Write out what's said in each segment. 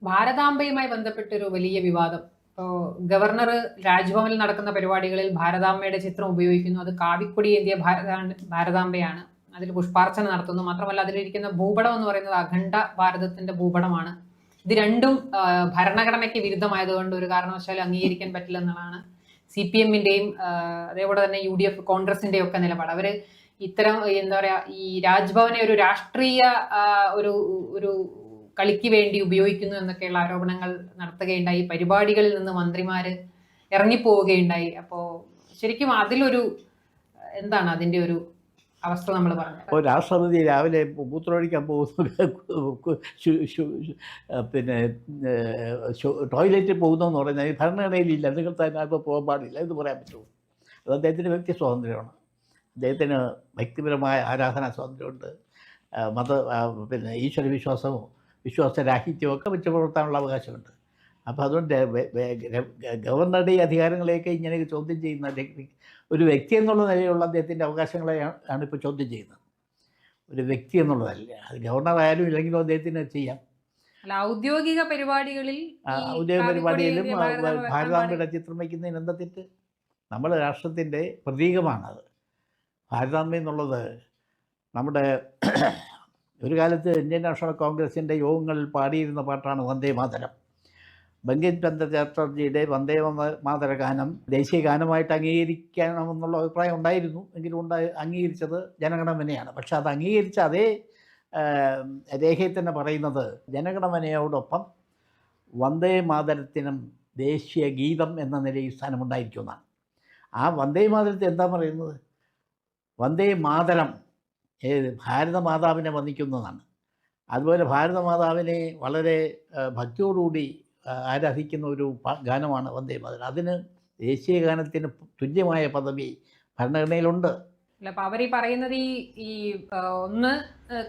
ഭാരതാംബയുമായി ബന്ധപ്പെട്ടൊരു വലിയ വിവാദം. ഇപ്പോൾ ഗവർണർ രാജ്ഭവനിൽ നടക്കുന്ന പരിപാടികളിൽ ഭാരതാംബയുടെ ചിത്രം ഉപയോഗിക്കുന്നു. അത് കാവിക്കൊടി ഏന്തിയ ഭാരതാംബയാണ്. അതിൽ പുഷ്പാർച്ചന നടത്തുന്നു. മാത്രമല്ല അതിലിരിക്കുന്ന ഭൂപടം എന്ന് പറയുന്നത് അഖണ്ഡ ഭാരതത്തിന്റെ ഭൂപടമാണ്. ഇത് രണ്ടും ഭരണഘടനയ്ക്ക് വിരുദ്ധമായതുകൊണ്ട് ഒരു കാരണവശാലും അംഗീകരിക്കാൻ പറ്റില്ല എന്നുള്ളതാണ് CPM-ന്റെയും അതേപോലെ തന്നെ UDF കോൺഗ്രസിന്റെയും ഒക്കെ നിലപാട്. അവര് ഇത്തരം എന്താ പറയാ ഈ രാജ്ഭവനെ ഒരു രാഷ്ട്രീയ ഒരു ഒരു കളിക്ക് വേണ്ടി ഉപയോഗിക്കുന്നു എന്നൊക്കെയുള്ള ആരോപണങ്ങൾ നടത്തുകയുണ്ടായി. പരിപാടികളിൽ നിന്ന് മന്ത്രിമാര് ഇറങ്ങിപ്പോവുകയുണ്ടായി. അപ്പോൾ ശരിക്കും അതിലൊരു എന്താണ് അതിന്റെ ഒരു അവസ്ഥ നമ്മൾ പറഞ്ഞത്? അപ്പോൾ രാഷ്ട്രപതി രാവിലെ മൂത്രമൊഴിക്കാൻ പോകുന്നു, പിന്നെ ടോയ്ലറ്റിൽ പോകുന്നതെന്ന് പറഞ്ഞാൽ ഈ ഭരണഘടനയിലില്ല, നിങ്ങൾ തന്നെ ഇപ്പോൾ പോകാൻ പാടില്ല എന്ന് പറയാൻ പറ്റുമോ? അത് അദ്ദേഹത്തിന് വ്യക്തി സ്വാതന്ത്ര്യമാണ്. അദ്ദേഹത്തിന് വ്യക്തിപരമായ ആരാധനാ സ്വാതന്ത്ര്യമുണ്ട്. പിന്നെ ഈശ്വര വിശ്വാസമോ വിശ്വാസരാഹിത്യമോ ഒക്കെ വെച്ച് പുലർത്താനുള്ള അവകാശമുണ്ട്. അപ്പോൾ അതുകൊണ്ട് ഗവർണറുടെ ഈ അധികാരങ്ങളെയൊക്കെ ഇങ്ങനെ ചോദ്യം ചെയ്യുന്ന ഒരു വ്യക്തി എന്നുള്ള നിലയിലുള്ള അദ്ദേഹത്തിൻ്റെ അവകാശങ്ങളെയാണ് ഇപ്പോൾ ചോദ്യം ചെയ്യുന്നത്. ഒരു വ്യക്തി എന്നുള്ളതല്ല, അത് ഗവർണർ ആയാലും ഇല്ലെങ്കിലും അദ്ദേഹത്തിന് ചെയ്യാം. ഔദ്യോഗിക പരിപാടികളിലും ഭാരതാംബയുടെ ചിത്രം വയ്ക്കുന്നതിന് എന്താ തെറ്റ്? നമ്മുടെ രാഷ്ട്രത്തിൻ്റെ പ്രതീകമാണത്. ഭാരതാംബ എന്നുള്ളത് നമ്മുടെ ഒരു കാലത്ത് ഇന്ത്യൻ നാഷണൽ കോൺഗ്രസിൻ്റെ യോഗങ്ങളിൽ പാടിയിരുന്ന പാട്ടാണ് വന്ദേ മാതരം. ബങ്കിം ചന്ദ്ര ചാറ്റർജിയുടെ വന്ദേ മാതര ഗാനം ദേശീയ ഗാനമായിട്ട് അംഗീകരിക്കണമെന്നുള്ള അഭിപ്രായം ഉണ്ടായിരുന്നു. എങ്കിലും അംഗീകരിച്ചത് ജനഗണമനയാണ്. പക്ഷെ അത് അംഗീകരിച്ച അതേ രേഖയിൽ തന്നെ പറയുന്നത് ജനഗണമനയോടൊപ്പം വന്ദേ മാതരത്തിനും ദേശീയ ഗീതം എന്ന നിലയിൽ സ്ഥാനമുണ്ടായിരിക്കുമെന്നാണ്. ആ വന്ദേ മാതരത്തെ എന്താ പറയുന്നത്? വന്ദേ മാതരം ഭാരതമാതാവിനെ വന്ദിക്കുന്നതാണ്. അതുപോലെ ഭാരതമാതാവിനെ വളരെ ഭക്തിയോടുകൂടി ആരാധിക്കുന്ന ഒരു ഗാനമാണ് വന്ദേ മാതരം. അതിന് ദേശീയ ഗാനത്തിന് തുല്യമായ പദവി ഭരണഘടനയിലുണ്ട്. അപ്പൊ അവരീ പറയുന്നത് ഈ ഒന്ന്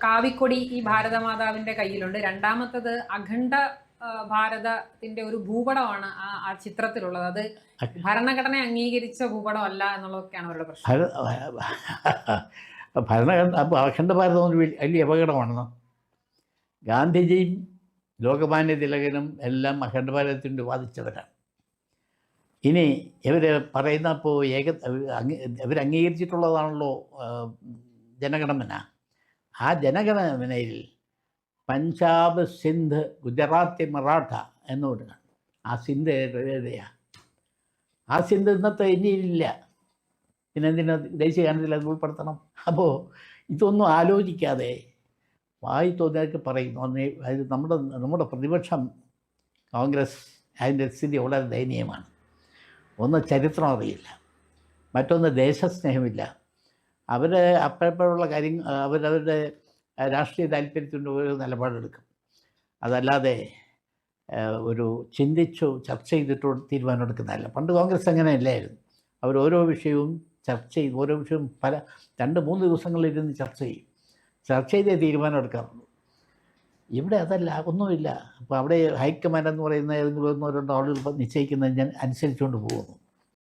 കാവിക്കൊടി ഈ ഭാരതമാതാവിന്റെ കയ്യിലുണ്ട്, രണ്ടാമത്തത് അഖണ്ഡ ഭാരതത്തിന്റെ ഒരു ഭൂപടമാണ് ആ ചിത്രത്തിലുള്ളത്. അത് ഭരണഘടന അംഗീകരിച്ച ഭൂപടം അല്ല എന്നുള്ളതൊക്കെയാണ് അവരുടെ പ്രശ്നം. ഭരണഘടന അപ്പോൾ അഖണ്ഡ ഭാരതം ഒരു വലിയ അപകടമാണെന്നോ? ഗാന്ധിജിയും ലോകമാന്യ തിലകനും എല്ലാം അഖണ്ഡ ഭാരതത്തിൻ്റെ വാദിച്ചവരാണ്. ഇനി ഇവർ പറയുന്ന ഇപ്പോൾ ഇവർ അംഗീകരിച്ചിട്ടുള്ളതാണല്ലോ ജനഗണമന. ആ ജനഗണമനയിൽ പഞ്ചാബ്, സിന്ധ്, ഗുജറാത്തി, മറാഠ എന്നുകൊണ്ടാണ്. ആ സിന്ധ് ഏതെയാണ്? ആ സിന്ധ് ഇന്നത്തെ ഇന്ത്യയിലില്ല. പിന്നെ എന്തിനാ ദേശീയ ഗാനത്തിൽ അത് ഉൾപ്പെടുത്തണം? അപ്പോൾ ഇതൊന്നും ആലോചിക്കാതെ വായി തോന്നിയൊക്കെ പറയുന്നു. അത് നമ്മുടെ പ്രതിപക്ഷം കോൺഗ്രസ് അതിൻ്റെ സ്ഥിതി വളരെ ദയനീയമാണ്. ഒന്ന് ചരിത്രം അറിയില്ല, മറ്റൊന്ന് ദേശസ്നേഹമില്ല. അവർ അപ്പോഴുള്ള കാര്യം അവരവരുടെ രാഷ്ട്രീയ താല്പര്യത്തിൻ്റെ ഒരു നിലപാടെടുക്കും. അതല്ലാതെ ഒരു ചിന്തിച്ചു ചർച്ച ചെയ്തിട്ടോ തീരുമാനം എടുക്കുന്നതല്ല. പണ്ട് കോൺഗ്രസ് അങ്ങനെയല്ലായിരുന്നു. അവർ ഓരോ വിഷയവും ചർച്ച ചെയ്ത് ഓരോ വിഷയവും 2-3 ദിവസങ്ങളിലിരുന്ന് ചർച്ച ചെയ്തേ തീരുമാനം എടുക്കാറുള്ളൂ. ഇവിടെ അതല്ല, ഒന്നുമില്ല. അപ്പോൾ അവിടെ ഹൈക്കമാൻഡ് എന്ന് പറയുന്ന ഏതെങ്കിലും 1-2 ആളുകൾ നിശ്ചയിക്കുന്നതിന് അനുസരിച്ചുകൊണ്ട് പോകുന്നു.